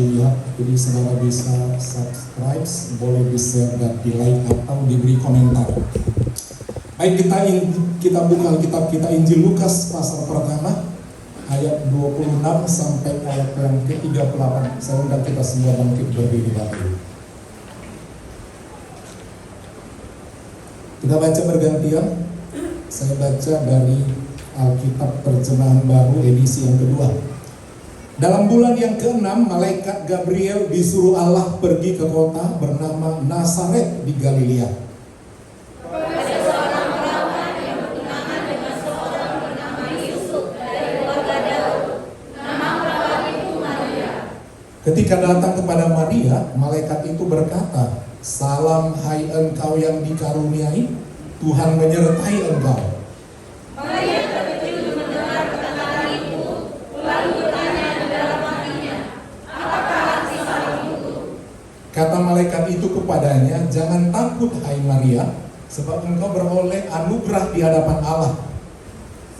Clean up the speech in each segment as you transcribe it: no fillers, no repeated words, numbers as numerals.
Ya, jadi saudara bisa subscribe, boleh di-share dan di-like atau diberi komentar. Baik, kita buka kitab kita Injil Lukas pasal pertama ayat 26 sampai ayat yang ke-38. Saya undang kita semua bangkit berdiri lagi. Kita baca bergantian. Saya baca dari Alkitab Terjemahan Baru edisi yang kedua. Dalam bulan yang ke-6, malaikat Gabriel disuruh Allah pergi ke kota bernama Nazaret di Galilea. Kepada seorang perawan yang bertunangan dengan seorang bernama Yusuf dari keluarga Daud. Nama perawan itu Maria. Ketika datang kepada Maria, malaikat itu berkata, "Salam hai engkau yang dikaruniai, Tuhan menyertai engkau." Maria terkejut mendengar perkataan itu, lalu bertanya di dalam hatinya, apakah arti salam itu? Kata malaikat itu kepadanya, "Jangan takut hai Maria, sebab engkau beroleh anugerah di hadapan Allah.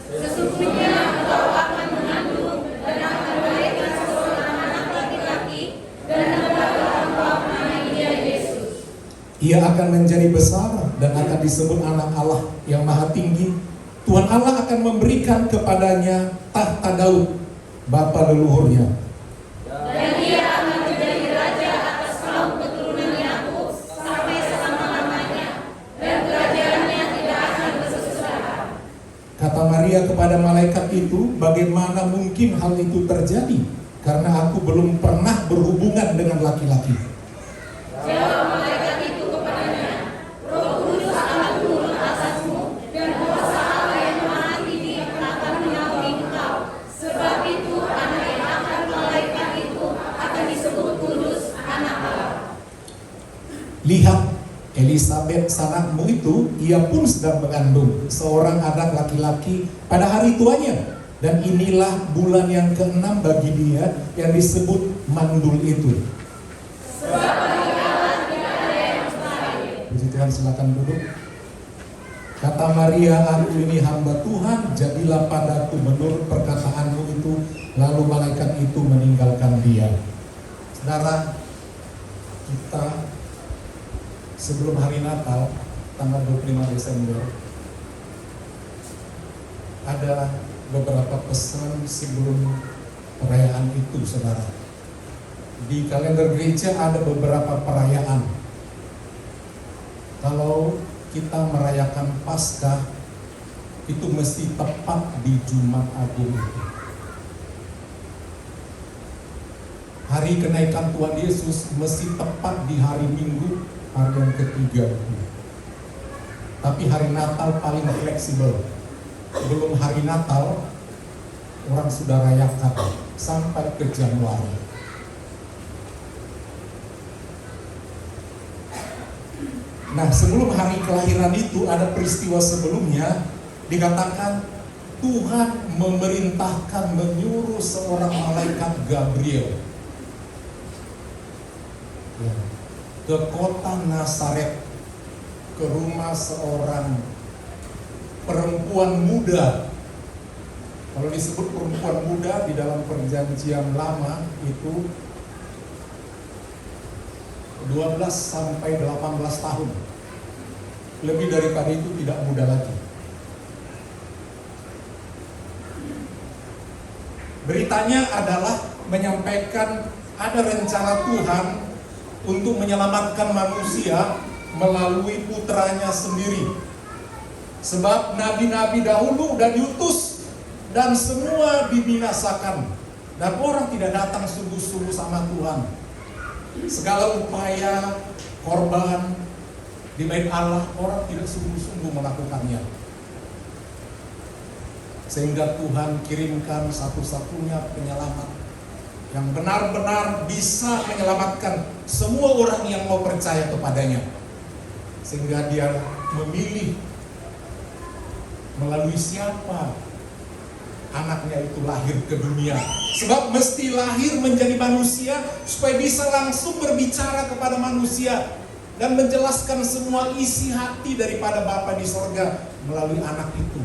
Sesungguhnya engkau akan mengandung dan akan melahirkan seorang anak laki-laki, dan hendaklah engkau menamai dia Yesus. Ia akan menjadi besar dan akan disebut anak Allah yang maha tinggi. Tuhan Allah akan memberikan kepadanya tahta Daud, bapa leluhurnya. Dan dia akan menjadi raja atas kaum keturunan Yakub sampai selama-lamanya, dan kerajaannya tidak akan bersesudah." Kata Maria kepada malaikat itu, "Bagaimana mungkin hal itu terjadi? Karena aku belum pernah berhubungan dengan laki-laki." Jawab malaikat itu kepadanya, "Roh Kudus akan turun atasmu, dan kuasa Allah yang Maha Tinggi akan menaungi engkau. Sebab itu anak yang akan melahirkan itu akan disebut kudus, anak Allah. Lihat, Elisabet sanakmu itu, ia pun sedang mengandung seorang anak laki-laki pada hari tuanya. Dan inilah bulan yang ke-6 bagi dia yang disebut mandul itu." Sebab bagi Allah tidak ada yang mustahil." Puji Tuhan, silakan duduk. Kata Maria, "Aku ini hamba Tuhan, jadilah padaku menurut perkataanmu itu." Lalu malaikat itu meninggalkan dia. Saudara, kita sebelum hari Natal, tanggal 25 Desember, ada beberapa pesan sebelum perayaan itu, saudara. Di kalender gereja ada beberapa perayaan. Kalau kita merayakan Paskah, itu mesti tepat di Jumat Agung itu. Hari kenaikan Tuhan Yesus mesti tepat di hari Minggu, hari yang ketiga itu. Tapi hari Natal paling fleksibel. Belum hari Natal, orang sudah rayakan sampai ke Januari. Nah, sebelum hari kelahiran itu ada peristiwa sebelumnya, dikatakan Tuhan memerintahkan menyuruh seorang malaikat Gabriel ke kota Nazaret, ke rumah seorang perempuan muda. Kalau disebut perempuan muda di dalam perjanjian lama itu 12 sampai 18 tahun. Lebih daripada itu tidak muda lagi. Beritanya adalah menyampaikan ada rencana Tuhan untuk menyelamatkan manusia melalui putranya sendiri. Sebab nabi-nabi dahulu sudah diutus dan semua dibinasakan, dan orang tidak datang sungguh-sungguh sama Tuhan. Segala upaya korban di bait Allah, orang tidak sungguh-sungguh melakukannya. Sehingga Tuhan kirimkan satu-satunya penyelamat yang benar-benar bisa menyelamatkan semua orang yang mau percaya kepadanya. Sehingga dia memilih melalui siapa anaknya itu lahir ke dunia. Sebab mesti lahir menjadi manusia supaya bisa langsung berbicara kepada manusia dan menjelaskan semua isi hati daripada Bapa di sorga melalui anak itu.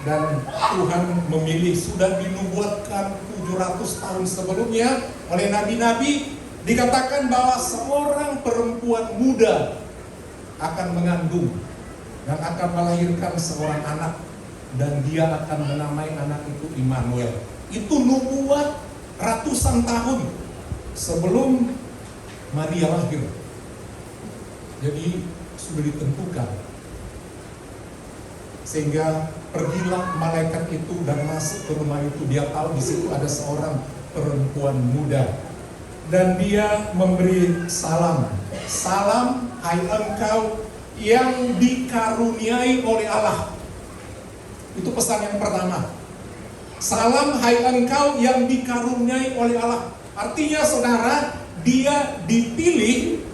dan Tuhan memilih, sudah dinubuatkan 700 tahun sebelumnya oleh nabi-nabi, dikatakan bahwa seorang perempuan muda akan mengandung dan akan melahirkan seorang anak, dan dia akan menamai anak itu Immanuel. Itu nubuat ratusan tahun sebelum Maria lahir. Jadi sudah ditentukan. Sehingga pergilah malaikat itu dan masuk ke rumah itu. Dia tahu di situ ada seorang perempuan muda, dan dia memberi salam. Salam, hai engkau yang dikaruniai oleh Allah. Itu pesan yang pertama. Salam, hai engkau yang dikaruniai oleh Allah. Artinya saudara, dia dipilih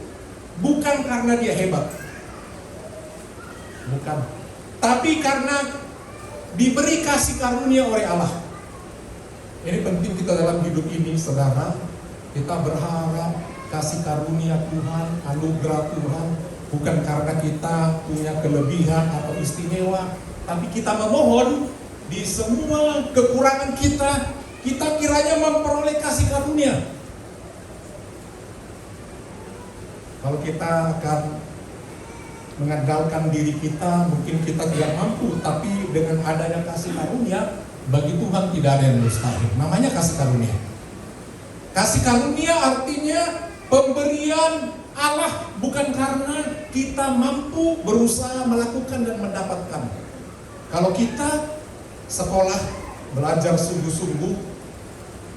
bukan karena dia hebat, bukan, tapi karena diberi kasih karunia oleh Allah. Ini penting kita dalam hidup ini, saudara. Kita berharap kasih karunia Tuhan, anugerah Tuhan, bukan karena kita punya kelebihan atau istimewa, tapi kita memohon di semua kekurangan kita, kita kiranya memperoleh kasih karunia. Kalau kita akan mengandalkan diri kita, mungkin kita tidak mampu, tapi dengan adanya kasih karunia, bagi Tuhan tidak ada yang mustahil. Namanya kasih karunia. Kasih karunia artinya pemberian Allah, bukan karena kita mampu berusaha melakukan dan mendapatkan. Kalau kita sekolah, belajar sungguh-sungguh,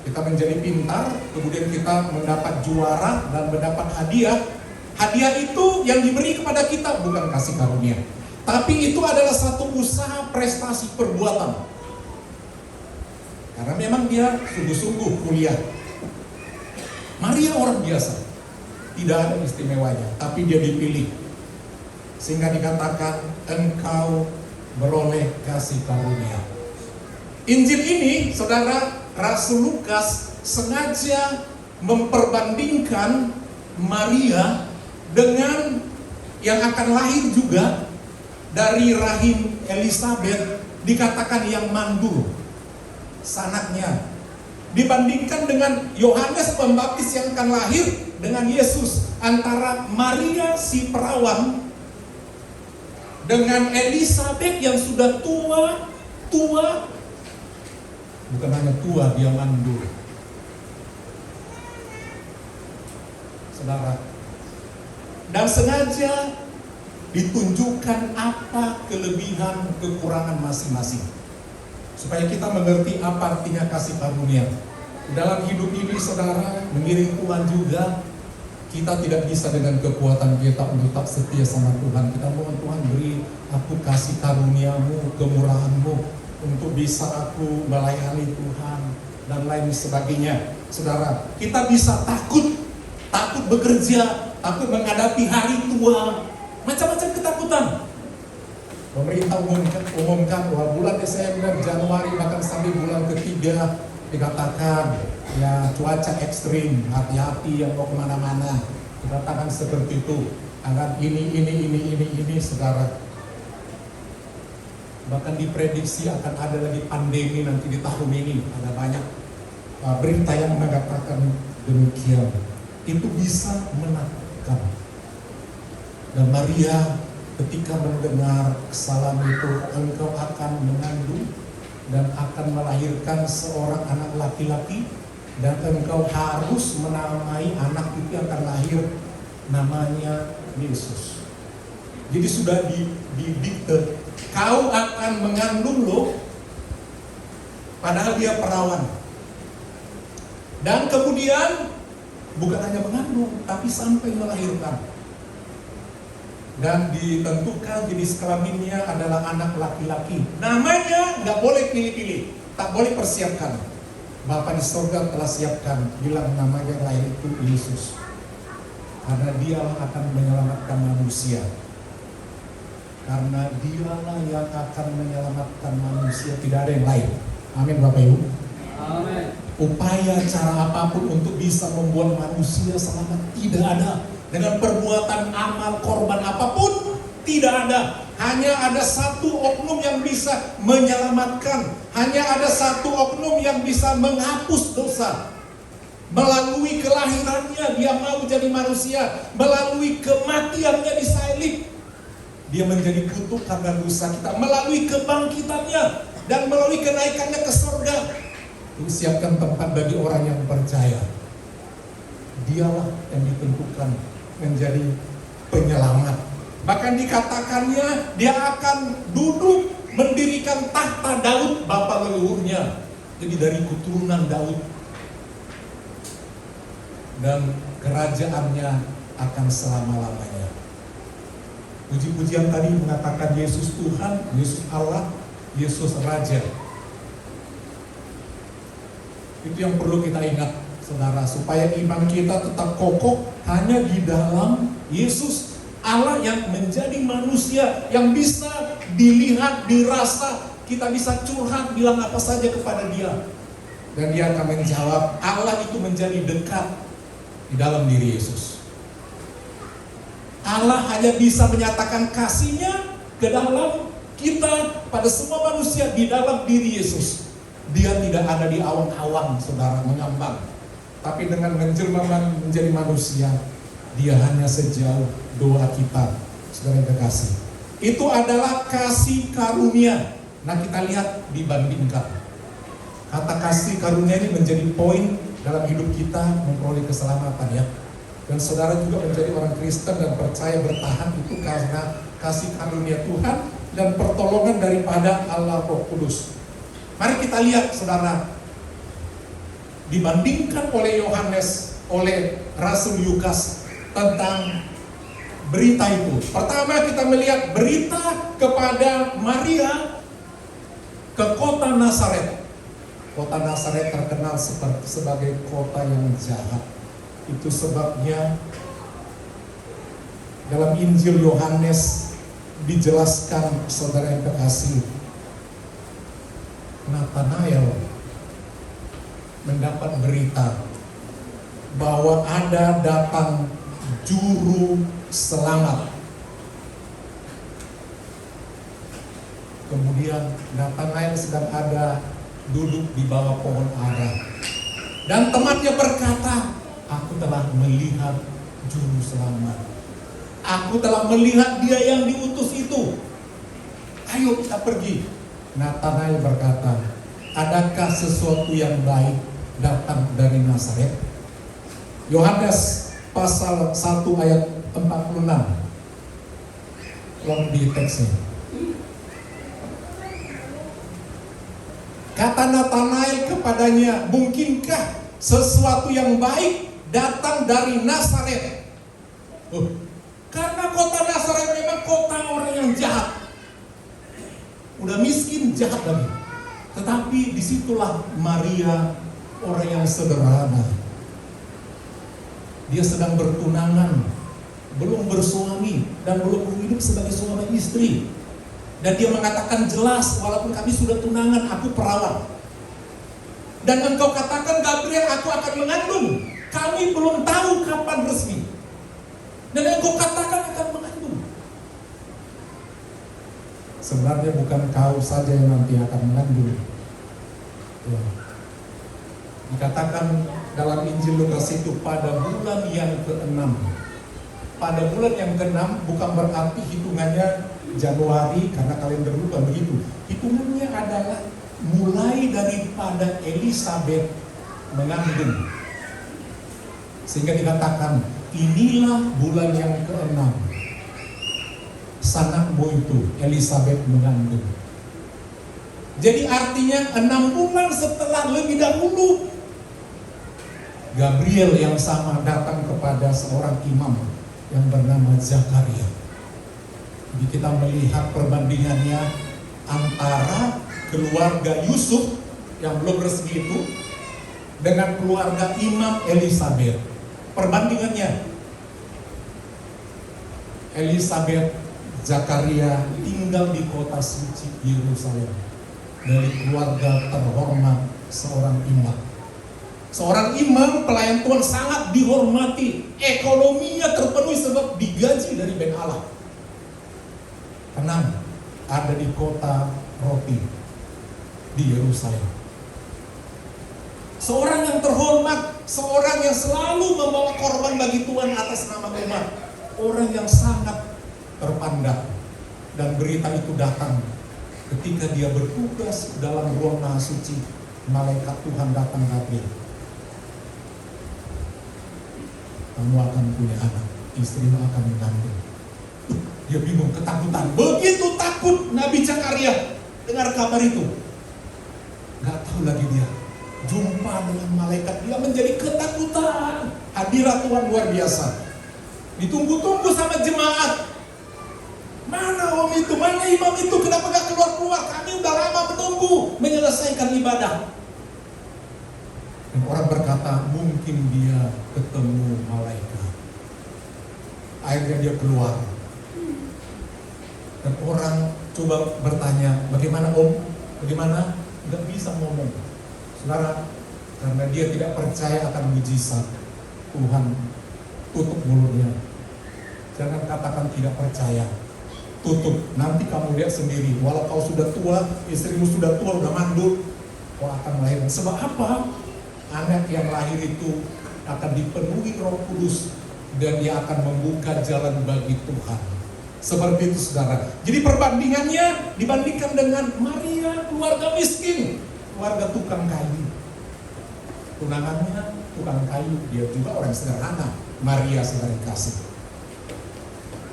kita menjadi pintar, kemudian kita mendapat juara dan mendapat hadiah. Hadiah itu yang diberi kepada kita bukan kasih karunia, tapi itu adalah satu usaha, prestasi, perbuatan. Karena memang dia sungguh-sungguh kuliah. Maria orang biasa, tidak ada istimewanya, tapi dia dipilih. Sehingga dikatakan engkau beroleh kasih karunia. Injil ini, saudara, Rasul Lukas sengaja memperbandingkan Maria dengan yang akan lahir juga dari rahim Elizabeth, dikatakan yang mandul sanaknya, dibandingkan dengan Yohanes Pembaptis yang akan lahir dengan Yesus. Antara Maria si perawan dengan Elizabeth yang sudah tua, bukan hanya tua, dia mandul. Saudara, dan sengaja ditunjukkan apa kelebihan kekurangan masing-masing, supaya kita mengerti apa artinya kasih karunia. Dalam hidup ini, saudara, mengiring Tuhan juga, kita tidak bisa dengan kekuatan kita untuk tetap setia sama Tuhan. Kita mohon Tuhan, beri aku kasih karuniamu, kemurahanmu, untuk bisa aku melayani Tuhan dan lain sebagainya. Saudara, kita bisa takut bekerja, takut menghadapi hari tua, macam-macam ketakutan. Pemerintah umumkan bahwa bulan Desember, Januari, bahkan sampai bulan ketiga dikatakan ya cuaca ekstrim, hati-hati yang mau kemana-mana. Dikatakan seperti itu, akan ini, saudara. Bahkan diprediksi akan ada lagi pandemi nanti di tahun ini. Ada banyak berita yang mengatakan demikian. Itu bisa menakutkan. Dan Maria ketika mendengar salam itu, engkau akan mengandung dan akan melahirkan seorang anak laki-laki, dan engkau harus menamai anak itu yang akan lahir namanya Yesus. Jadi sudah didikte, kau akan mengandung loh, padahal dia perawan. Dan kemudian bukan hanya mengandung, tapi sampai melahirkan. Dan ditentukan jenis kelaminnya adalah anak laki-laki. Namanya nggak boleh pilih-pilih, tak boleh persiapkan. Bapa di sorga telah siapkan, bilang namanya lahir itu Yesus. Karena dialah akan menyelamatkan manusia. Karena dialah yang akan menyelamatkan manusia, tidak ada yang lain. Amin Bapak Ibu. Amin. Upaya cara apapun untuk bisa membuat manusia selamat tidak ada. Dengan perbuatan amal korban apapun tidak ada. Hanya ada satu oknum yang bisa menyelamatkan. Hanya ada satu oknum yang bisa menghapus dosa. Melalui kelahirannya dia mau jadi manusia. Melalui kematiannya disalib, dia menjadi kutuk karena dosa kita. Melalui kebangkitannya dan melalui kenaikannya ke surga, siapkan tempat bagi orang yang percaya. Dialah yang ditentukan menjadi penyelamat. Bahkan dikatakannya dia akan duduk mendirikan tahta Daud bapa leluhurnya. Jadi dari keturunan Daud. Dan kerajaannya akan selama-lamanya. Puji-pujian tadi mengatakan Yesus Tuhan, Yesus Allah, Yesus Raja. Itu yang perlu kita ingat, saudara, supaya iman kita tetap kokoh hanya di dalam Yesus Allah yang menjadi manusia, yang bisa dilihat, dirasa. Kita bisa curhat, bilang apa saja kepada dia, dan dia akan menjawab. Allah itu menjadi dekat di dalam diri Yesus. Allah hanya bisa menyatakan kasih-Nya ke dalam kita, pada semua manusia di dalam diri Yesus. Dia tidak ada di awang-awang, saudara, mengambang. Tapi dengan menjelma menjadi manusia, dia hanya sejauh doa kita, saudara yang kekasih. Itu adalah kasih karunia. Nah, kita lihat dibandingkan. Kata kasih karunia ini menjadi poin dalam hidup kita memperoleh keselamatan, ya. Dan saudara juga menjadi orang Kristen dan percaya bertahan itu karena kasih karunia Tuhan dan pertolongan daripada Allah Roh Kudus. Mari kita lihat, saudara, dibandingkan oleh Yohanes, oleh Rasul Lukas tentang berita itu. Pertama kita melihat berita kepada Maria ke kota Nazaret. Kota Nazaret terkenal sebagai kota yang jahat. Itu sebabnya dalam Injil Yohanes dijelaskan, saudara yang kekasih, Natanael mendapat berita bahwa ada datang juru selamat. Kemudian Natanael sedang ada duduk di bawah pohon ara, dan temannya berkata, aku telah melihat juru selamat. Aku telah melihat dia yang diutus itu. Ayo kita pergi. Natanael berkata, adakah sesuatu yang baik datang dari Nazaret? Yohanes pasal 1 ayat 46. Long di teksnya. Kata Natanael kepadanya, mungkinkah sesuatu yang baik datang dari Nazaret? Karena kota Nazaret memang kota orang yang jahat. Udah miskin, jahat lagi. Tetapi disitulah Maria, orang yang sederhana. Dia sedang bertunangan, belum bersuami, dan belum hidup sebagai suami istri. Dan dia mengatakan jelas, walaupun kami sudah tunangan, aku perawan. Dan engkau katakan, Gabriel, aku akan mengandung. Kami belum tahu kapan resmi. Dan engkau katakan akan mengandung. Sebenarnya bukan kau saja yang nanti akan mengandung. Ya. Dikatakan dalam Injil Lukas itu pada bulan yang ke-6. Pada bulan yang ke-6 bukan berarti hitungannya Januari karena kalender bukan begitu. Hitungannya adalah mulai daripada Elisabeth mengandung. Sehingga dikatakan inilah bulan yang ke-6. Sanakmu itu Elisabeth mengandung. Jadi artinya 6 bulan setelah lebih dahulu Gabriel yang sama datang kepada seorang imam yang bernama Zakaria. Jadi kita melihat perbandingannya antara keluarga Yusuf yang belum resmi itu dengan keluarga Imam Elisabeth. Perbandingannya, Elisabeth, Zakaria tinggal di kota suci Yerusalem dari keluarga terhormat seorang imam. Seorang imam pelayan Tuhan sangat dihormati, ekonominya terpenuhi sebab digaji dari Ben Allah. Tenang, ada di kota roti di Yerusalem. Seorang yang terhormat, seorang yang selalu membawa korban bagi Tuhan atas nama umat, orang yang sangat terpandang. Dan berita itu datang ketika dia bertugas dalam ruang maha suci. Malaikat Tuhan datang Gabriel. Kamu akan punya anak, istrimu akan mengandung. Dia bingung, ketakutan. Begitu takut Nabi Zakaria dengar kabar itu. Gak tahu lagi dia. Jumpa dengan malaikat, dia menjadi ketakutan. Hadirat Tuhan luar biasa. Ditunggu-tunggu sama jemaat. Mana om itu, mana imam itu, kenapa gak keluar-keluar? Kami udah lama menunggu menyelesaikan ibadah. Dan orang berkata, mungkin dia ketemu malaikat. Akhirnya dia keluar. Dan orang coba bertanya, bagaimana om? Bagaimana? Gak bisa ngomong. Saudara, karena dia tidak percaya akan mujizat, Tuhan tutup mulutnya. Jangan katakan tidak percaya. Tutup, nanti kamu lihat sendiri. Walau kau sudah tua, istrimu sudah tua, udah mandul, kau akan melahirkan. Sebab apa? Anak yang lahir itu akan dipenuhi Roh Kudus dan dia akan membuka jalan bagi Tuhan. Seperti itu saudara. Jadi perbandingannya dibandingkan dengan Maria, keluarga miskin, keluarga tukang kayu. Tunangannya tukang kayu, dia juga orang sederhana. Maria saudara kasih.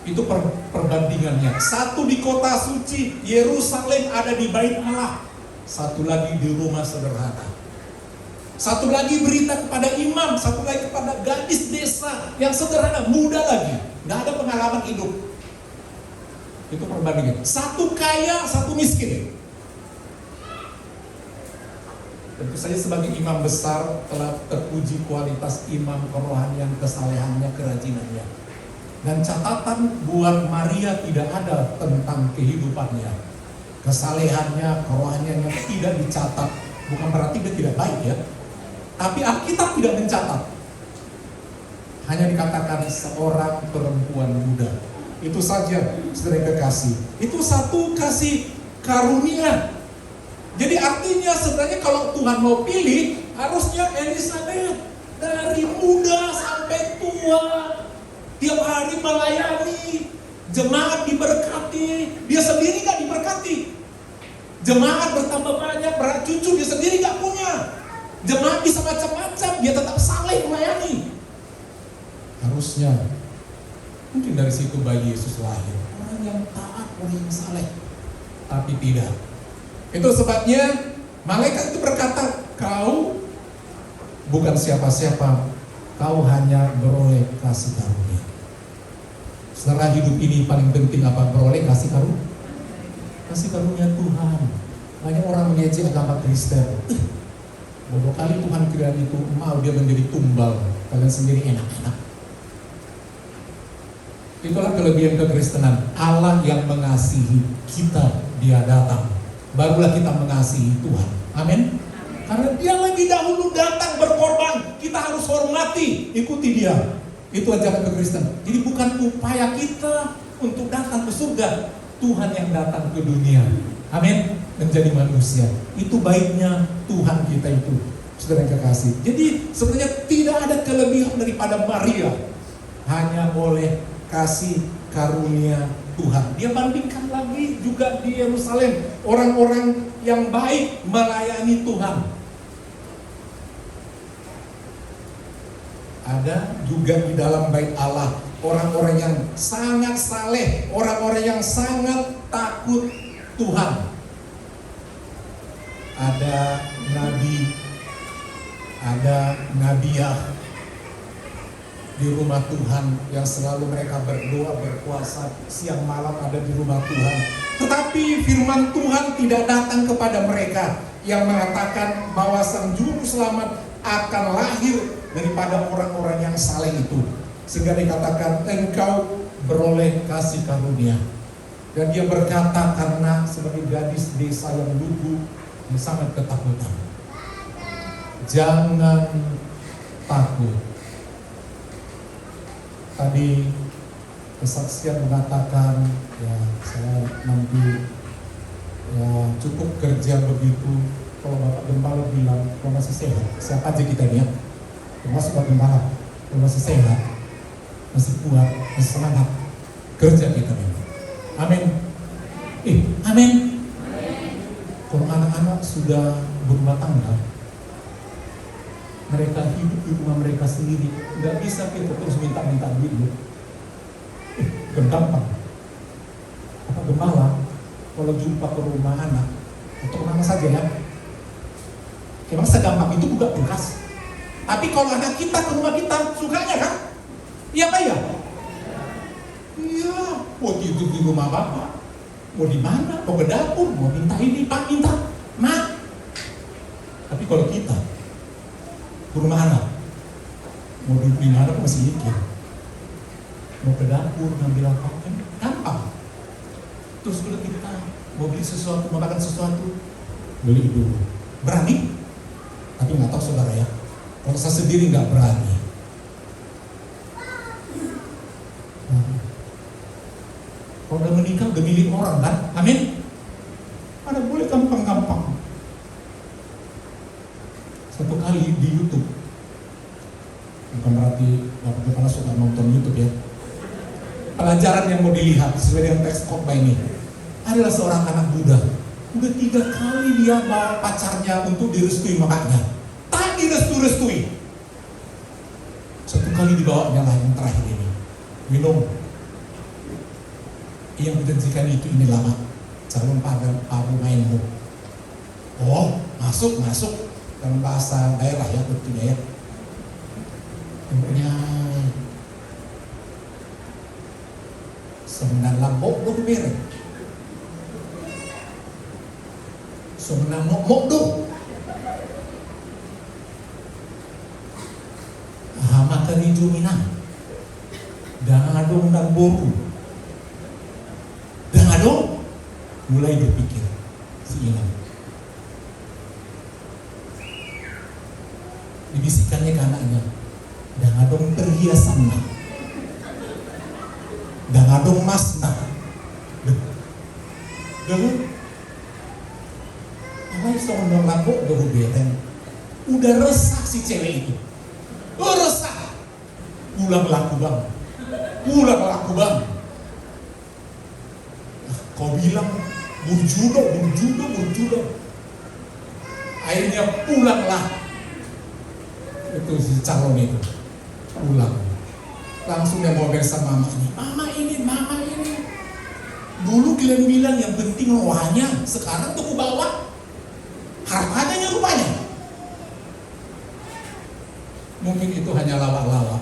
Itu perbandingannya. Satu di kota suci Yerusalem, ada di bait Allah. Satu lagi di rumah sederhana. Satu lagi berita kepada imam, satu lagi kepada gadis desa yang sederhana, muda lagi, nggak ada pengalaman hidup. Itu perbandingan. Satu kaya, satu miskin. Tentu saja sebagai imam besar telah terpuji kualitas imam, kerohanian, kesalehannya, kerajinannya. Dan catatan buat Maria tidak ada tentang kehidupannya, kesalehannya, kerohaniannya tidak dicatat. Bukan berarti dia tidak baik ya. Tapi Alkitab tidak mencatat. Hanya dikatakan seorang perempuan muda. Itu saja, saudara kekasih. Itu satu kasih karunia. Jadi artinya sebenarnya kalau Tuhan mau pilih, harusnya Elizabeth dari muda sampai tua, tiap hari melayani, jemaat diberkati, dia sendiri gak diberkati. Jemaat bertambah banyak, cucu dia sendiri gak punya. Jemaat bisa macam-macam, dia tetap saleh melayani. Harusnya, mungkin dari situ bayi Yesus lahir. Orang yang taat, orang yang saleh. Tapi tidak. Itu sebabnya malaikat itu berkata, kau bukan siapa-siapa, kau hanya beroleh kasih karunia. Setelah hidup ini paling penting apa? Beroleh kasih karunia. Kasih karunia Tuhan. Banyak orang mengejek agama Kristen. Bodoh kali Tuhan kira itu mau dia menjadi tumbal. Kalian sendiri enak-enak. Itulah kelebihan kekristenan. Allah yang mengasihi kita, dia datang. Barulah kita mengasihi Tuhan. Amin. Karena dia lebih dahulu datang berkorban, kita harus hormati, ikuti dia. Itu ajaran kekristenan. Jadi bukan upaya kita untuk datang ke surga, Tuhan yang datang ke dunia. Amin. Menjadi manusia. Itu baiknya Tuhan kita itu, saudara yang kekasih. Jadi sebenarnya tidak ada kelebihan daripada Maria, hanya oleh kasih karunia Tuhan. Dia bandingkan lagi juga di Yerusalem, orang-orang yang baik melayani Tuhan. Ada juga di dalam bait Allah orang-orang yang sangat saleh, orang-orang yang sangat takut Tuhan. Ada nabi, ada nabiah di rumah Tuhan yang selalu mereka berdoa, berpuasa siang malam ada di rumah Tuhan. Tetapi firman Tuhan tidak datang kepada mereka yang mengatakan bahwa Sang Juru Selamat akan lahir daripada orang-orang yang saleh itu. Sehingga dikatakan engkau beroleh kasih karunia. Dan dia berkata karena sebagai gadis desa yang lugu, yang sangat ketakutan. Jangan takut. Tadi kesaksian mengatakan ya saya nanti ya cukup kerja begitu. Kalau Bapak Gembala bilang kalau masih sehat, siapa aja kita ini ya, termasuk Bapak Gembala, kalau masih sehat, masih kuat, masih semangat, kerja kita memang. Amin. Amin. Kalau anak-anak sudah berumah tangga, mereka hidup di rumah mereka sendiri, nggak bisa kita terus minta-minta duit. Gampang. Bapak Gembala kalau jumpa ke rumah anak, untuk mana saja ya, emang segampang itu buka kulkas. Tapi kalau anak kita ke rumah kita, sukanya kan? Iya Pak ya? Iya, mau tidur di rumah Bapak, mau di mana, mau ke dapur, mau minta ini, Pak minta, Ma. Tapi kalau kita ke rumah anak, mau duduk di mana masih mikir, mau ke dapur ngambil apa, kan gampang. Terus kalau kita mau beli sesuatu, mau makan sesuatu, beli dulu. Berani? Tapi nggak tahu saudara ya, kalau saya sendiri nggak berani. Kalau udah menikah udah milik orang kan, amin. Mana boleh gampang-gampang. Satu kali di YouTube, bukan berarti Bapak Kepala suka nonton YouTube ya. Pelajaran yang mau dilihat sesuai dengan teks khotbah ini adalah seorang anak muda. Udah 3 kali dia bawa pacarnya untuk direstui makanya. Tak direstui. Satu kali dibawanya lah yang terakhir ini. Minum. Yang dijanjikan itu ini lama. Calon paru mainmu. Oh, masuk. Dalam bahasa daerah ya tentunya ya. Tentunya sebenarnya lambok dong bereng. Sebenarnya mok dong. Makan hijau minang. Dangadong dan boru. Dangadong mulai berpikir si Ilang. Dibisikannya ke anaknya, dangadong perhiasan nah. Dangadong mas nah. Dahulu Alay sono lambok dahulu beren. Udah resah si cewek itu. Resah. Pulang laku bang. Kau bilang burjudo. Akhirnya pulanglah. Itu si calon itu pulang. Langsung dia mau bersama mama ini. Dulu kalian bilang yang penting rohanya, sekarang tuh bawa hartanya rupanya. Mungkin itu hanya lawak-lawak,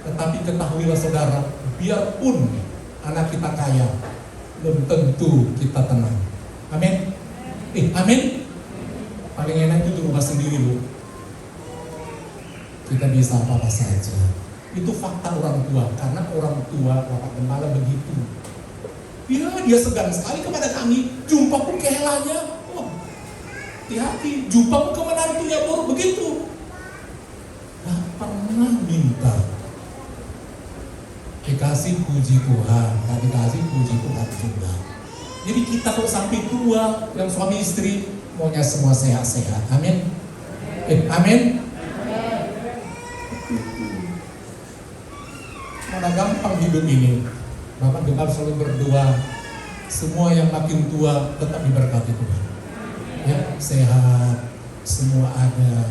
tetapi ketahuilah saudara, biarpun anak kita kaya, belum tentu kita tenang. Amin. Amin. Paling enak itu di rumah sendiri loh. Kita bisa apa-apa saja. Itu fakta orang tua, karena orang tua Bapak Gembala begitu. Ya, dia segan sekali kepada kami. Jumpa pun kehelanya. Oh, hati-hati. Jumpa pun ke menantunya baru begitu. Gak pernah minta. Dikasih puji Tuhan, gak dikasih puji Tuhan juga. Jadi kita kalau sampai tua, yang suami istri maunya semua sehat-sehat. Amin. Amin. Mana gampang hidup ini. Bapak Gembala selalu berdoa, semua yang makin tua tetap diberkati Tuhan. Ya, sehat, semua ada.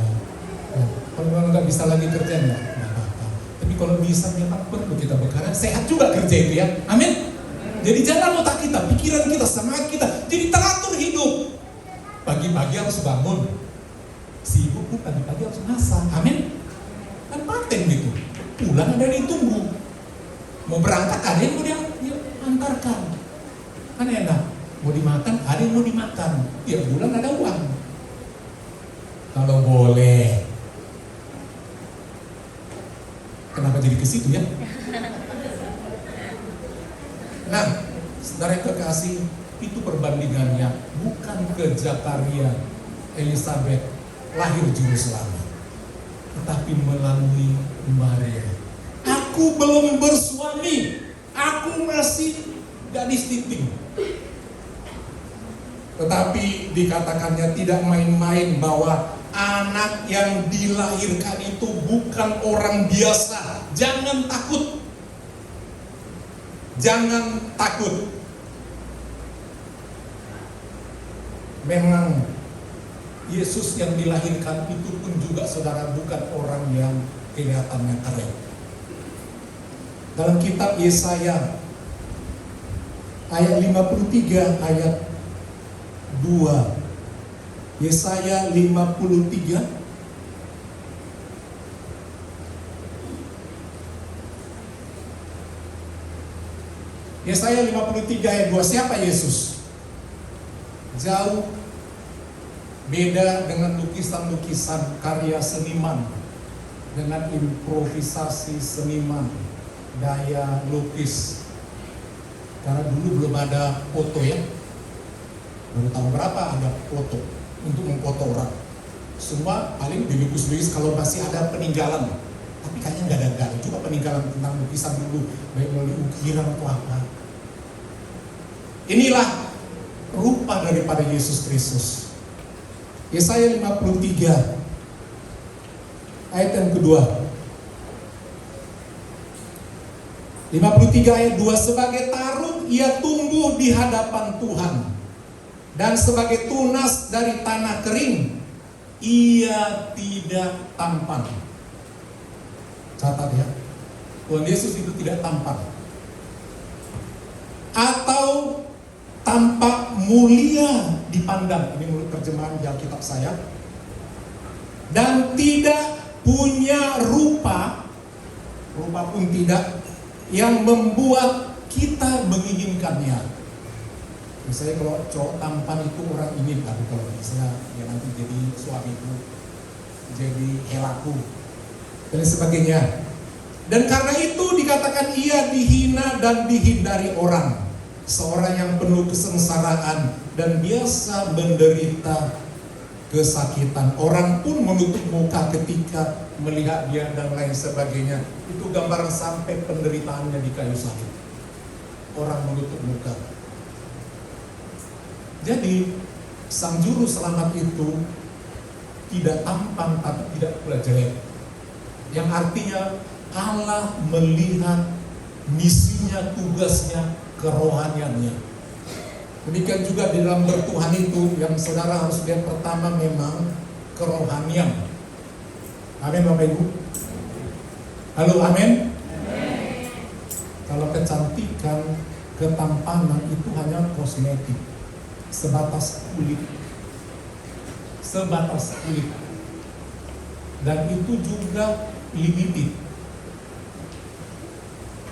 Ya, kalau nggak bisa lagi kerja nggak apa-apa. Tapi kalau bisa memang perlu kita bekerja, sehat juga kerja itu ya. Amin. Jadi jangan otak kita, pikiran kita, semangat kita, jadi teratur hidup. Pagi-pagi harus bangun, sibuk pun pagi-pagi harus masak. Amin. Kan paten gitu. Pulang ada yang ditunggu. Mau berangkat ada yang mau diantarkan. Kan enak. Mau dimakan ada yang mau dimakan. Tiap bulan ada uang. Kalau boleh. Kenapa jadi ke situ ya? Nah, saudara yang kekasih, itu perbandingannya bukan ke Zakaria, Elizabeth lahir juru selamat, tetapi melalui Maria. Aku belum bersuami, Aku masih gadis titik. Tetapi dikatakannya tidak main-main bahwa anak yang dilahirkan itu bukan orang biasa. Jangan takut. Jangan takut. Memang Yesus yang dilahirkan itu pun juga saudara bukan orang yang kelihatannya keren. Dalam kitab Yesaya ayat 53 ayat 2. Yesaya 53 Yesaya 53 ayat 2. Siapa Yesus? Jauh beda dengan lukisan-lukisan karya seniman, dengan improvisasi seniman, daya lukis. Karena dulu belum ada foto ya. Baru tahun berapa ada foto untuk memfoto orang. Semua paling dilukis-lukis kalau masih ada peninggalan. Tapi kayaknya nggak ada juga peninggalan tentang lukisan dulu, baik melalui ukiran atau apa. Inilah rupa daripada Yesus Kristus. Yesaya 53 ayat yang kedua. 53 ayat 2. Sebagai tarung ia tumbuh di hadapan Tuhan, dan sebagai tunas dari tanah kering ia tidak tampan. Catat ya, Tuhan Yesus itu tidak tampan atau tampak mulia dipandang. Ini menurut terjemahan di Alkitab saya. Dan tidak punya rupa pun tidak, yang membuat kita menginginkannya. Misalnya kalau cowok tampan itu orang inginkan, kalau misalnya ya nanti jadi suamiku, jadi helaku, dan sebagainya. Dan karena itu dikatakan ia dihina dan dihindari orang. Seorang yang penuh kesengsaraan dan biasa menderita kesakitan. Orang pun menutup muka ketika melihat dia dan lain sebagainya. Itu gambaran sampai penderitaannya di kayu salib. Orang menutup muka. Jadi sang juru selamat itu tidak tampan tapi tidak pula jelek. Yang artinya Allah melihat misinya, tugasnya, kerohaniannya. Demikian juga di dalam bertuhan itu yang saudara harus lihat pertama memang kerohanian. Amin Bapak Ibu. Halo, amin. Kalau kecantikan, ketampanan itu hanya kosmetik, sebatas kulit. Dan itu juga limited,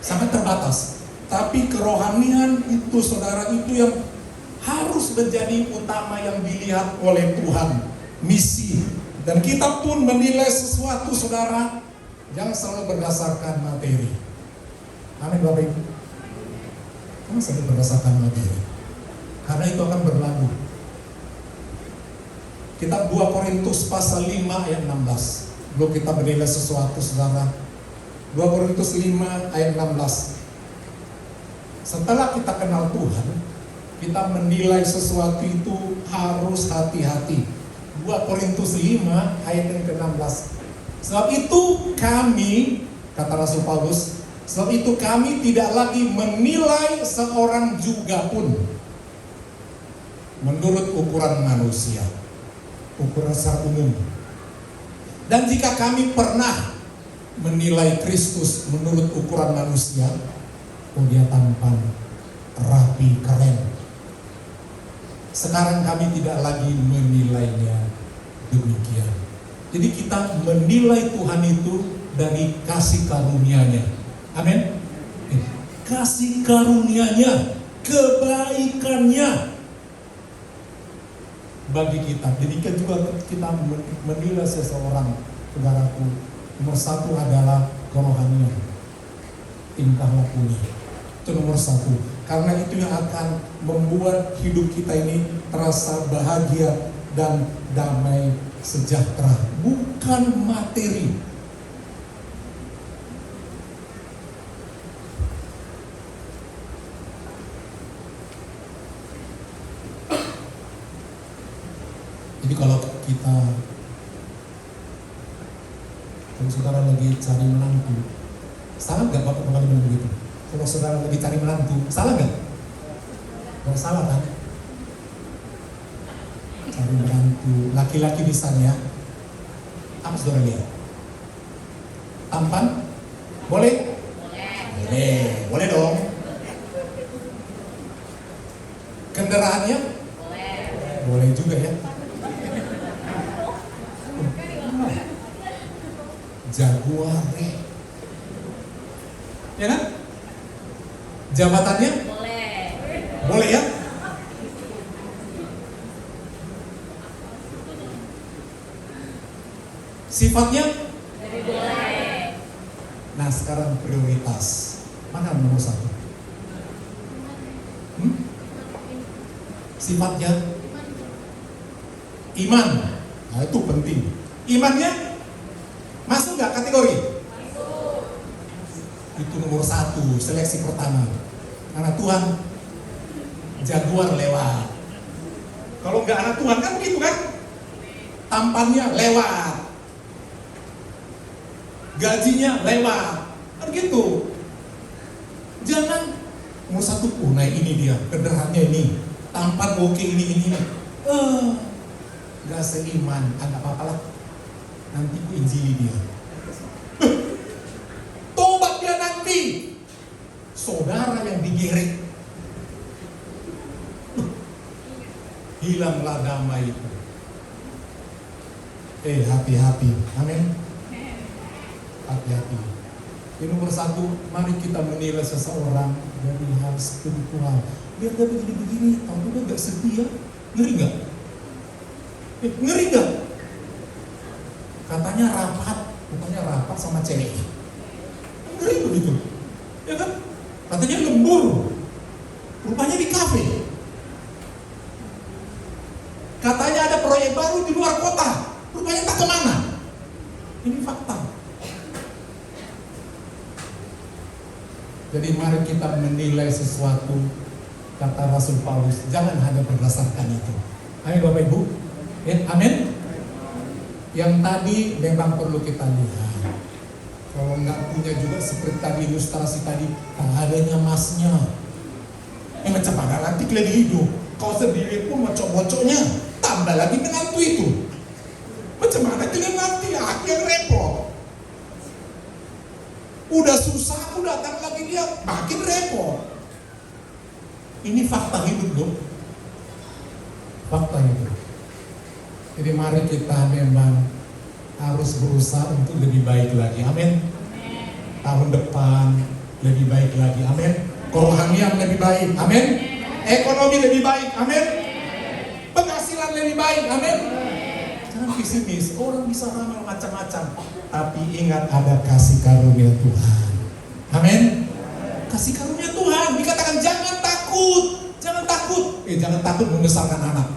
sangat terbatas. Tapi kerohanian itu saudara, itu yang harus menjadi utama yang dilihat oleh Tuhan. Misi. Dan kita pun menilai sesuatu saudara, jangan selalu berdasarkan materi. Amin Bapak Ibu. Jangan selalu berdasarkan materi, karena itu akan berlalu. Kitab 2 Korintus pasal 5 ayat 16. Belum kita menilai sesuatu saudara. 2 Korintus 5 ayat 16. Setelah kita kenal Tuhan, kita menilai sesuatu itu harus hati-hati. 2 Korintus 5 ayat yang ke-16. Sebab itu kami, kata Rasul Paulus, sebab itu kami tidak lagi menilai seorang juga pun menurut ukuran manusia, ukuran secara umum. Dan jika kami pernah menilai Kristus menurut ukuran manusia, oh dia tampan, rapi, keren. Sekarang kami tidak lagi menilainya demikian. Jadi kita menilai Tuhan itu dari kasih karunia-Nya. Amin. Kasih karunia-Nya, kebaikannya bagi kita. Jadi juga kita menilai seseorang, saudaraku. Nomor satu adalah kerohanian, tingkah lakunya. Itu nomor satu. Karena itu yang akan membuat hidup kita ini terasa bahagia dan damai sejahtera. Bukan materi. kita, kalau saudara lagi cari menantu, salah nggak Bapak kembali bilang begitu? Kalau saudara lagi cari menantu, salah nggak? Nggak salah kan? Cari menantu, laki-laki misalnya, apa saudara lihat? Tampan? Boleh? Boleh, boleh dong. Kendaraannya? Boleh juga ya. Jaguar, ya kan? Jabatannya? Boleh ya? Sifatnya? Nah sekarang prioritas, mana nomor satu? Sifatnya? Iman. Nah itu penting. Imannya? Masuk nggak kategori? Itu nomor satu, seleksi pertama. Karena Tuhan, Jaguar lewat. Kalau nggak anak Tuhan kan begitu kan? Tampannya lewat, gajinya lewat, kan gitu. Jangan nomor satu, nah ini dia, kendaraannya ini, tampan oke ini. Gak seiman, agak apa-apa lah. Nanti ku injili dia. Tobat dia nanti. Saudara yang digeret. Hilanglah damai itu. Hati-hati. Amin. Hati-hati. Yang nomor satu, mari kita menilai seseorang dari hal spiritual. Biar dia begini-begini, tahu dia gak setia. Ngeri gak? Ngeri gak? Katanya rapat sama cewek. Ngeri begitu. Ya kan? Katanya lembur. Rupanya di kafe. Katanya ada proyek baru di luar kota. Rupanya tak kemana. Ini fakta. Jadi mari kita menilai sesuatu, kata Rasul Paulus, jangan hanya berdasarkan itu. Ayo Bapak Ibu, ya, amin. Yang tadi memang perlu kita lihat. Kalau nggak punya juga seperti tadi ilustrasi tadi, tak adanya emasnya. Macam mana nanti kalian hidup? Kau sendiri pun bocok-bocoknya, tambah lagi menantu itu. Macam mana kalian nanti? Aku yang repot. Udah susah, aku datang lagi dia makin repot. Ini fakta hidup loh. Fakta hidup. Jadi mari kita memang harus berusaha untuk lebih baik lagi. Amin. Tahun depan lebih baik lagi. Amin. Kerohanian lebih baik. Amin. Ekonomi lebih baik. Amin. Penghasilan lebih baik. Amin. Jangan pesimis. Orang bisa ramal macam-macam. Tapi ingat ada kasih karunia Tuhan. Amin. Kasih karunia Tuhan. Dikatakan jangan takut. Jangan takut. Jangan takut membesarkan anak.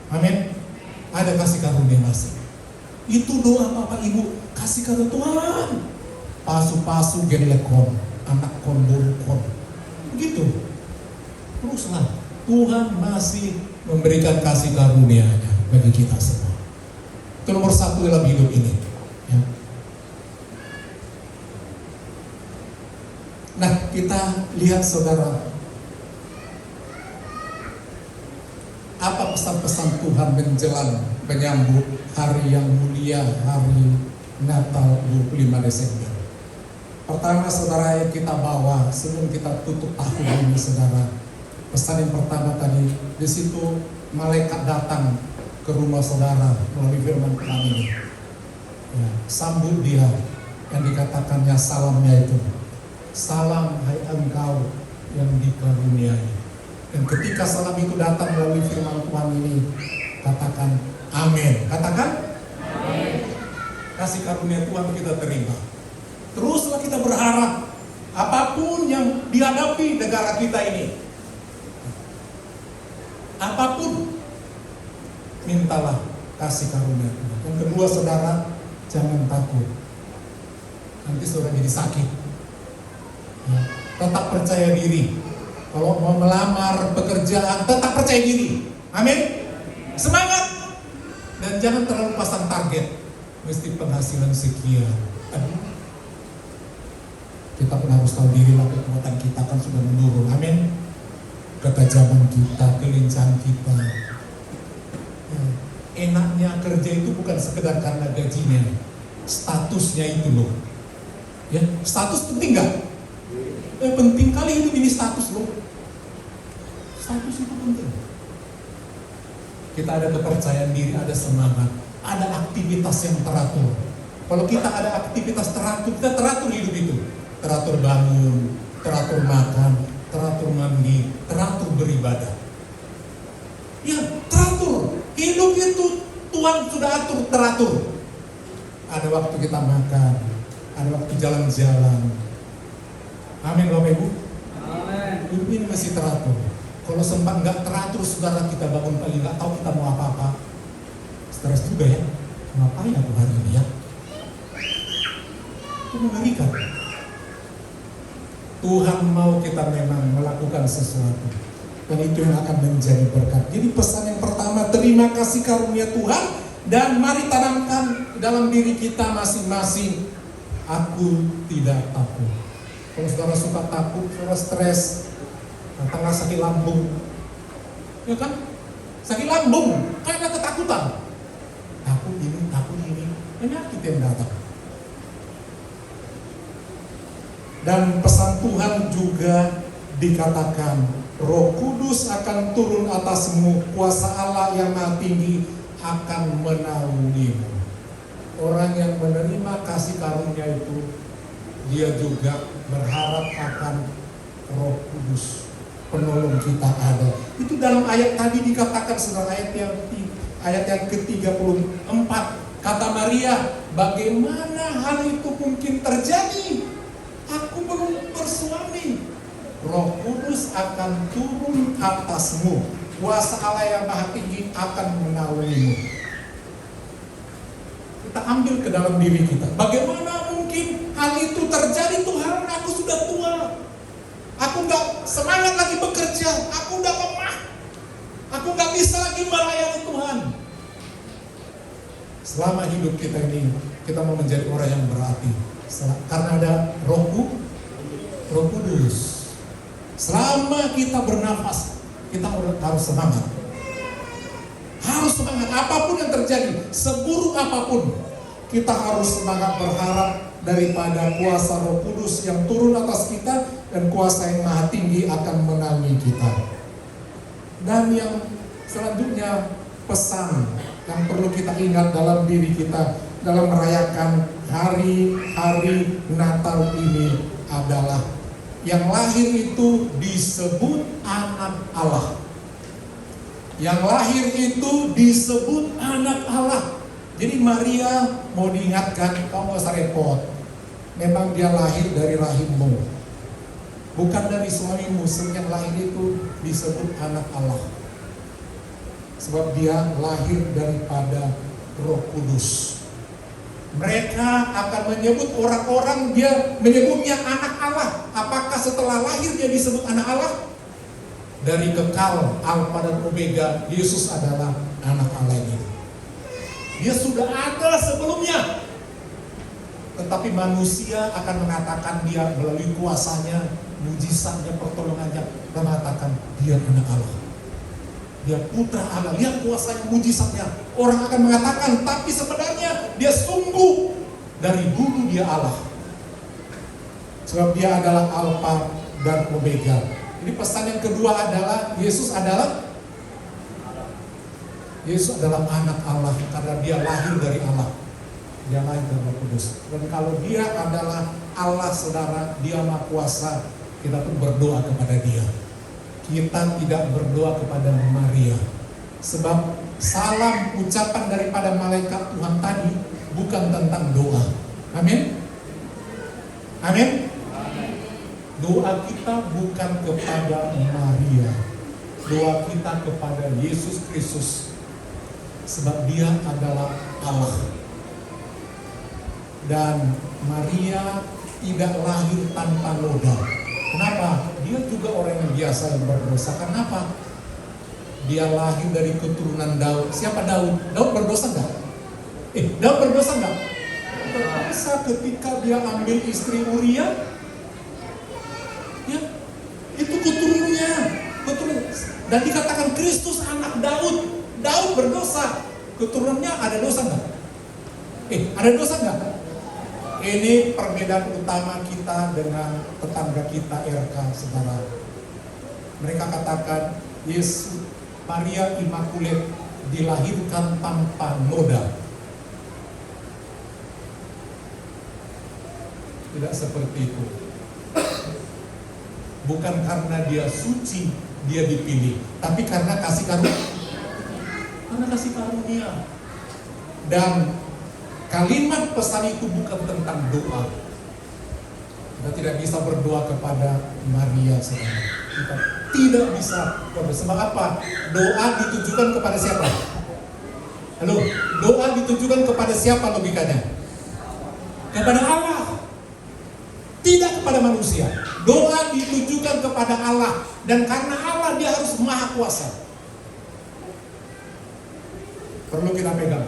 Amin. Ada kasih karunia masih. Itu doa Bapak Ibu. Kasih karunia Tuhan. Pasu-pasu genlekon. Anak kon. Begitu. Teruslah. Tuhan masih memberikan kasih karunia-Nya bagi kita semua. Itu nomor satu dalam hidup ini. Ya. Nah, kita lihat saudara, apa pesan-pesan Tuhan menjelang menyambut hari yang mulia, hari Natal 25 Desember. Pertama saudara, yang kita bawa sebelum kita tutup tahun ini saudara, pesan yang pertama tadi, di situ malaikat datang ke rumah saudara melalui firman Tuhan ini. Ya, sambut dia, yang dikatakannya salamnya itu. Salam hai engkau yang dikaruniai. Dan ketika salam itu datang melalui firman Tuhan ini, katakan amin. Katakan amin. Kasih karunia Tuhan kita terima. Teruslah kita berharap apapun yang dihadapi negara kita ini, apapun, mintalah kasih karunia Tuhan. Yang kedua saudara, jangan takut. Nanti saudara jadi sakit. Ya, tetap percaya diri. Kalau mau melamar pekerjaan, tetap percaya diri. Amin. Semangat. Dan Dan jangan terlalu pasang target, mesti penghasilan sekian. Aduh. Kita pun harus tahu diri lah, kekuatan kita kan sudah menurun. Amin. Ketajaman kita, kelincahan kita. Enaknya kerja itu bukan sekedar karena gajinya, statusnya itu loh. Ya, status penting nggak? Penting kali hidup ini status loh. Status itu penting. Kita ada kepercayaan diri, ada semangat, ada aktivitas yang teratur. Kalau kita ada aktivitas teratur, kita teratur hidup itu. Teratur bangun, teratur makan, teratur mandi, teratur beribadah. Ya, teratur. Hidup itu Tuhan sudah atur, teratur. Ada waktu kita makan, ada waktu jalan-jalan. Amin Bapak Ibu. Amin. Hidup ini masih teratur. Kalau sempat nggak teratur, saudara, kita bangun pagi nggak tahu kita mau apa-apa. Stres juga ya. Ngapain aku hari ini ya? Itu mengerikan. Tuhan mau kita memang melakukan sesuatu, dan itu yang akan menjadi berkat. Jadi pesan yang pertama, terima kasih karunia Tuhan, dan mari tanamkan dalam diri kita masing-masing, aku tidak takut. Kalau saudara suka takut, saudara stres, datanglah sakit lambung, ya kan? Sakit lambung karena ketakutan. Takut ini, penyakit yang datang. Dan pesan Tuhan juga dikatakan, Roh Kudus akan turun atasmu, kuasa Allah yang Maha Tinggi akan menaungimu. Orang yang menerima kasih karunia itu, dia juga berharap akan Roh Kudus, penolong kita ada. Itu dalam ayat tadi dikatakan, saudara, ayat yang ke-34. Kata Maria, bagaimana hal itu mungkin terjadi? Aku belum bersuami. Roh Kudus akan turun atasmu, kuasa Allah yang Maha Tinggi akan menaungimu. Kita ambil ke dalam diri kita, bagaimana mungkin hal itu terjadi? Tuhan, aku sudah tua, aku gak semangat lagi bekerja, aku udah lemah, aku gak bisa lagi melayani Tuhan. Selama hidup kita ini, kita mau menjadi orang yang berarti, karena ada Roh Kudus. Selama kita bernafas, kita harus semangat. Harus semangat, apapun yang terjadi, seburuk apapun, kita harus semangat berharap daripada kuasa Roh Kudus yang turun atas kita, dan kuasa yang Maha Tinggi akan menaungi kita. Dan yang selanjutnya, pesan yang perlu kita ingat dalam diri kita dalam merayakan hari-hari Natal ini adalah, yang lahir itu disebut anak Allah. Yang lahir itu disebut anak Allah. Jadi Maria mau diingatkan, kamu gak usah repot. Memang dia lahir dari rahimmu, bukan dari suamimu. Yang lahir itu disebut anak Allah, sebab dia lahir daripada Roh Kudus. Mereka akan menyebut orang-orang, dia menyebutnya anak Allah. Apakah setelah lahir dia disebut anak Allah? Dari kekal, Alfa dan Omega, Yesus adalah anak Allah ini. Dia sudah ada sebelumnya, tetapi manusia akan mengatakan dia melalui kuasanya, mujizatnya, pertolongannya, mengatakan dia anak Allah, dia putra Allah, lihat kuasanya, mujizatnya. Orang akan mengatakan, tapi sebenarnya dia sungguh dari dulu dia Allah, sebab dia adalah Alfa dan Omega. Jadi pesan yang kedua adalah Yesus adalah anak Allah, karena dia lahir dari Allah, dia lahir dari Roh Kudus. Dan kalau dia adalah Allah, saudara, dia Maha Kuasa, kita pun berdoa kepada dia. Kita tidak berdoa kepada Maria, sebab salam ucapan daripada malaikat Tuhan tadi bukan tentang doa. Amin. Amin. Doa kita bukan kepada Maria, doa kita kepada Yesus Kristus, sebab dia adalah Allah. Dan Maria tidak lahir tanpa noda. Kenapa? Dia juga orang yang biasa yang berdosa. Kenapa? Dia lahir dari keturunan Daud. Siapa Daud? Daud berdosa nggak? Daud berdosa nggak? Berdosa ketika dia ambil istri Uria. Ya, itu keturunannya. Dan dikatakan Kristus anak Daud. Daud berdosa. Keturunannya ada dosa nggak? Ada dosa nggak? Ini perbedaan utama kita dengan tetangga kita RK, saudara. Mereka katakan Yesus Maria Immaculate dilahirkan tanpa noda. Tidak seperti itu. Bukan karena dia suci dia dipilih, tapi karena kasih karunia. Karena kasih karunia. Dan kalimat pesan itu bukan tentang doa. Kita tidak bisa berdoa kepada Maria, saudara. Kita tidak bisa berdoa. Sebab apa? Doa ditujukan kepada siapa? Halo, doa ditujukan kepada siapa logikanya? Kepada Allah. Tidak kepada manusia. Doa ditujukan kepada Allah. Dan karena Allah dia harus maha kuasa. Perlu kita pegang.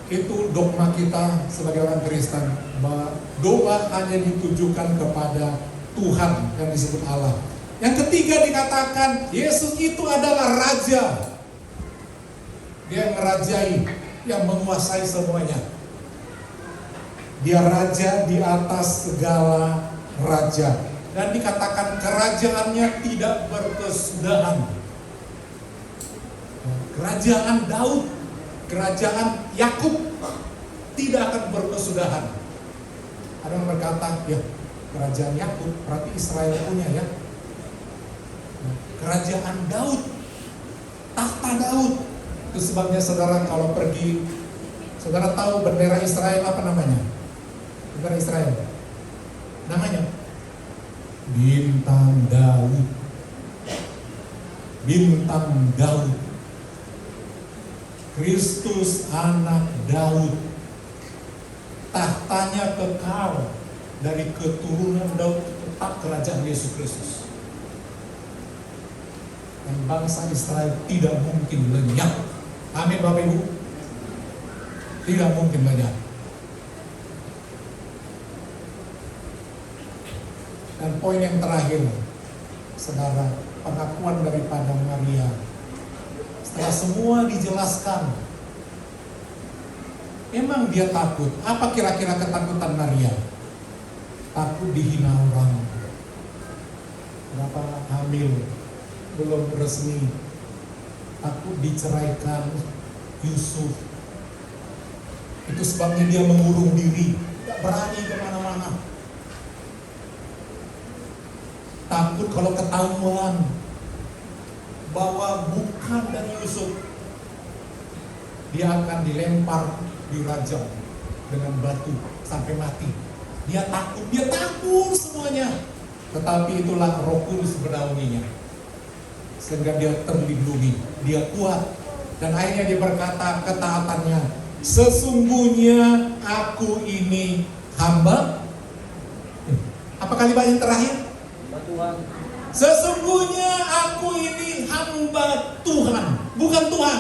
Itu dogma kita sebagai orang Kristen, bahwa doa hanya ditujukan kepada Tuhan yang disebut Allah. Yang ketiga dikatakan Yesus itu adalah Raja. Dia merajai, yang menguasai semuanya. Dia Raja di atas segala raja. Dan dikatakan kerajaannya tidak berkesudahan. Kerajaan Daud, kerajaan Yakub tidak akan berkesudahan. Ada yang berkata, ya kerajaan Yakub berarti Israel punya ya. Kerajaan Daud, tahta Daud. Itu sebabnya saudara kalau pergi, saudara tahu bendera Israel apa namanya? Bendera Israel namanya Bintang Daud. Bintang Daud. Kristus anak Daud. Tahtanya kekal. Dari keturunan Daud tetap kerajaan Yesus Kristus. Dan bangsa Israel tidak mungkin lenyap. Amin Bapak Ibu. Tidak mungkin lenyap. Dan poin yang terakhir, saudara, pengakuan daripada Maria. Setelah semua dijelaskan, emang dia takut. Apa kira-kira ketakutan Maria? Takut dihina orang. Berapa hamil, belum resmi, takut diceraikan Yusuf. Itu sebabnya dia mengurung diri, tidak berani kemana-mana. Takut kalau ketahuan bahwa bukan dari Yusuf, dia akan dilempar di rajam dengan batu sampai mati. Dia takut semuanya. Tetapi itulah Roh Kudus menaunginya, sehingga dia terlindungi, dia kuat. Dan akhirnya dia berkata ketaatannya, sesungguhnya aku ini hamba. Apa kalimat yang terakhir? Tuhan. Sesungguhnya aku ini hamba Tuhan, bukan Tuhan.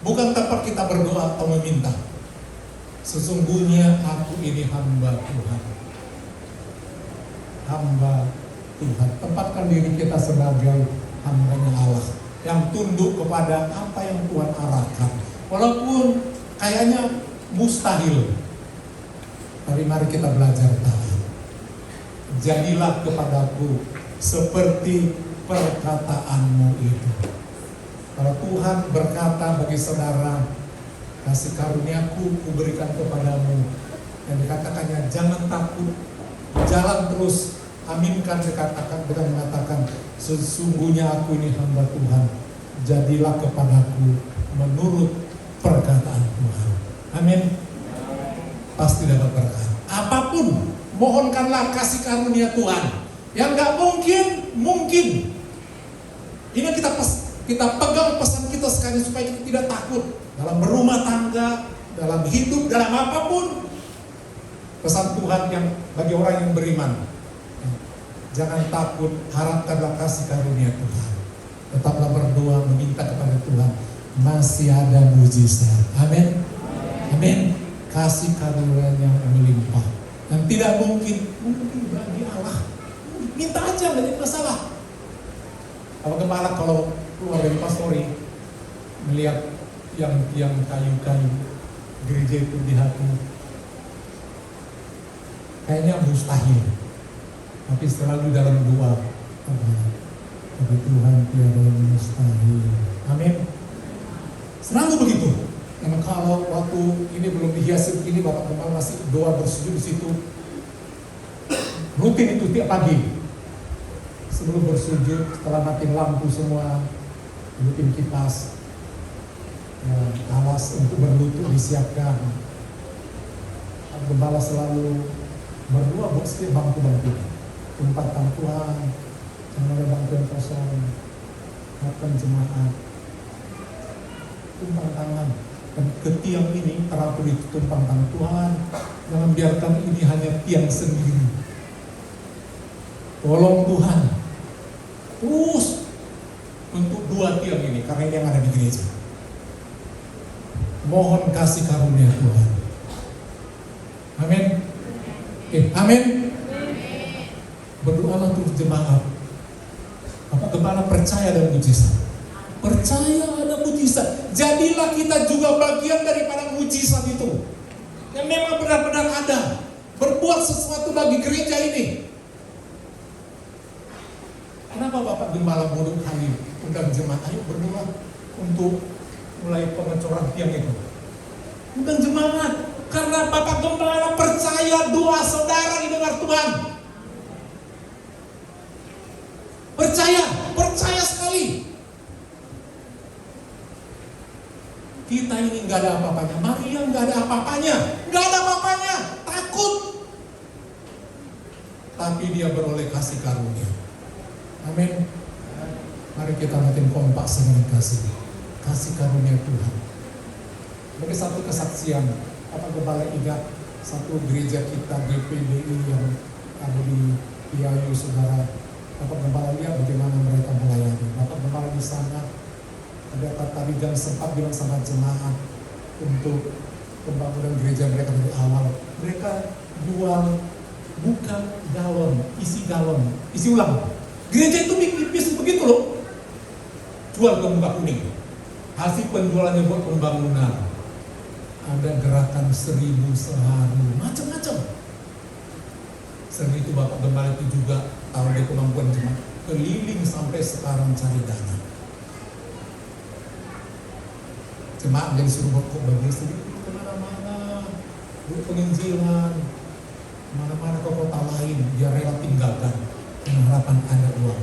Bukan tempat kita berdoa atau meminta. Sesungguhnya aku ini hamba Tuhan. Hamba Tuhan. Tempatkan diri kita sebagai hambanya Allah, yang tunduk kepada apa yang Tuhan arahkan. Walaupun kayaknya mustahil, tapi mari kita belajar taat. Jadilah kepadaku seperti perkataanmu itu. Kalau Tuhan berkata bagi saudara, kasih karuniaku kuberikan kepadamu, dan dikatakannya jangan takut, jalan terus, aminkan, dikatakan dengan mengatakan sesungguhnya aku ini hamba Tuhan, jadilah kepadaku menurut perkataan Tuhan. Amin. Pasti dapat berkat. Apapun, mohonkanlah kasih karunia Tuhan. Yang nggak mungkin. Ini kita pegang pesan kita sekali supaya kita tidak takut dalam berumah tangga, dalam hidup, dalam apapun. Pesan Tuhan yang bagi orang yang beriman. Jangan takut, harapkanlah kasih karunia Tuhan. Tetaplah berdoa, meminta kepada Tuhan. Masih ada mujizat. Amin. Amin. Kasih karunia yang melimpah. Dan tidak mungkin bagi Allah. Minta aja, tidak ada masalah. Kalau gembala kalau keluar dari pastori melihat yang kayu-kayu gereja itu di hati, kayaknya mustahil. Tapi selalu dalam doa, bagi Tuhan tiada yang mustahil. Amin. Selalu begitu. Dan kalau waktu ini belum dihiasi begini, Bapak Gembala masih doa bersujud di situ. Rutin itu tiap pagi. Sebelum bersujud, setelah mati lampu semua, hidupin kipas, alas untuk berlutut disiapkan. Bapak Gembala selalu berdoa buat setiap bangku-bangku. Tumpahkan Tuhan, jangan ada bangku yang kosong. Makan jemaat, tumpang tangan. Dan ke tiang ini terapur itu tumpang tangan Tuhan. Jangan biarkan ini hanya tiang sendiri. Tolong Tuhan, terus untuk dua tiang ini, karena ini yang ada di gereja. Mohon kasih karunia Tuhan. Amin. Amin. Berdoalah untuk jemaat. Bapak Gembala percaya ada mujizat. Percaya ada mujizat. Jadilah kita juga bagian daripada mujizat itu. Yang memang benar-benar ada. Berbuat sesuatu bagi gereja ini. Kenapa Bapak Gembala bodoh kali undang jemaat? Ayo berdoa untuk mulai pengecoran tiang itu. Undang jemaat. Karena Bapak Gembala percaya doa saudara didengar Tuhan. Percaya sekali. Kita ini nggak ada apa-apanya. Maria nggak ada apa-apanya, takut. Tapi dia beroleh kasih karunia. Amin. Mari kita makin kompak dengan kasih karunia Tuhan. Bagi satu kesaksian, Bapak Gembala ingat satu gereja kita GPDI yang ada di Piayu, saudara. Bapak Gembala lihat bagaimana mereka melayani. Bapak Gembala di sana ada tadi dan sempat bilang sama jemaat untuk pembangunan gereja mereka dari awal. Mereka jual bukan galon, isi ulang. Gereja itu bisnis begitu loh. Jual ke muka kuning. Hasil penjualannya buat pembangunan. Ada gerakan 1000 sehari, macam-macam. Selain itu Bapak Gembala itu juga tahu dia kemampuan jemaat keliling sampai sekarang cari dana. Jemaat yang suruh berkhotbah sendiri kemana-mana, buat penginjilan, mana-mana ke kota lain, dia rela tinggalkan dengan harapan ada uang.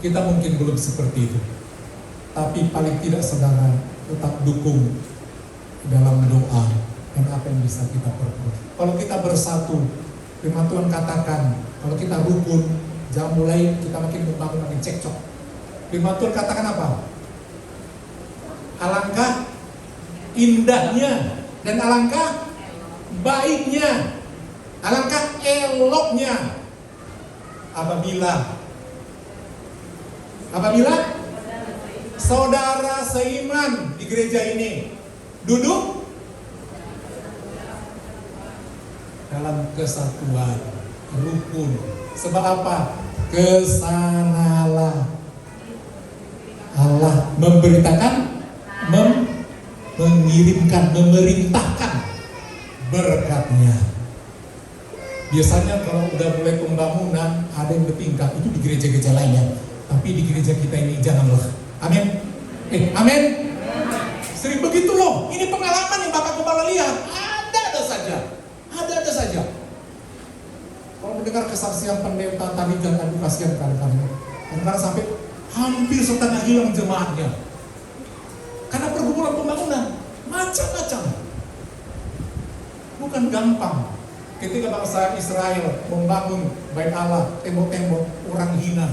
Kita mungkin belum seperti itu, tapi paling tidak saudara tetap dukung dalam doa dan apa yang bisa kita perbuat. Kalau kita bersatu, firman Tuhan katakan, kalau kita rukun, jangan mulai kita makin membangun makin cekcok. Firman Tuhan katakan apa? Alangkah indahnya dan alangkah baiknya, alangkah eloknya apabila saudara seiman di gereja ini duduk dalam kesatuan, rukun. Sebab apa? Kesanalah Allah memberitakan, mengirimkan, memerintahkan berkatnya. Biasanya kalau udah mulai pembangunan ada yang bertingkat, itu di gereja-gereja lainnya. Tapi di gereja kita ini janganlah. Amin. Amin. Sering begitu loh. Ini pengalaman yang Bapak Gembala lihat. Ada saja. Kalau mendengar kesaksian pendeta tadi jangan kasihan kadang-kadang. Kadang-kadang sampai hampir setengah hilang jemaatnya. Karena pergumulan pembangunan macam-macam. Bukan gampang. Ketika bangsa Israel membangun bait Allah, tembok-tembok orang hina.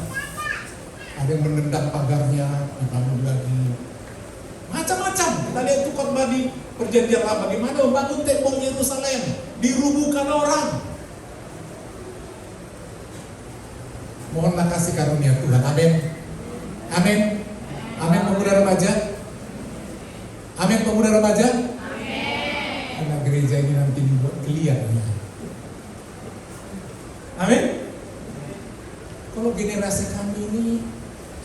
Ada yang menendang pagarnya, dibangun lagi. Macam-macam. Kita lihat itu khotbah di Perjanjian Lama, bagaimana membangun tembok Yerusalem, dirubuhkan orang. Mohonlah kasih karunia Tuhan. Amin. Amin. Amin pemuda remaja. Amin pemuda remaja. Amin. Karena gereja ini nanti dibuat kelihatan. Amin. Kalau generasi kami ini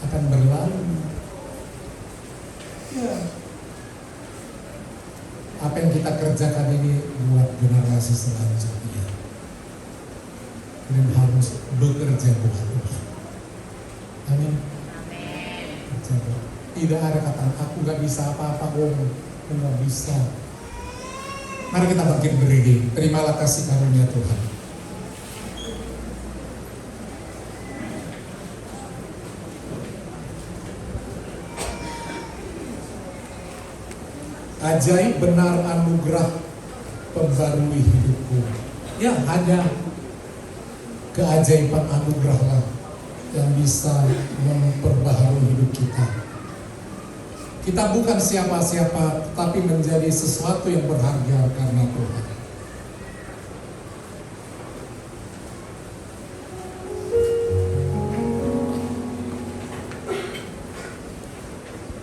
akan berlalu, ya, apa yang kita kerjakan ini buat generasi selanjutnya. Dan harus bekerja buat Tuhan. Amin. Tidak ada kata aku gak bisa apa-apa, nggak bisa. Mari kita bangkit berdiri. Terimalah kasih karunia Tuhan. Ajaib benar anugerah pembarui hidupku. Ya, hanya keajaiban anugerahlah yang bisa memperbaharui hidup kita. Kita bukan siapa-siapa, tapi menjadi sesuatu yang berharga karena Tuhan.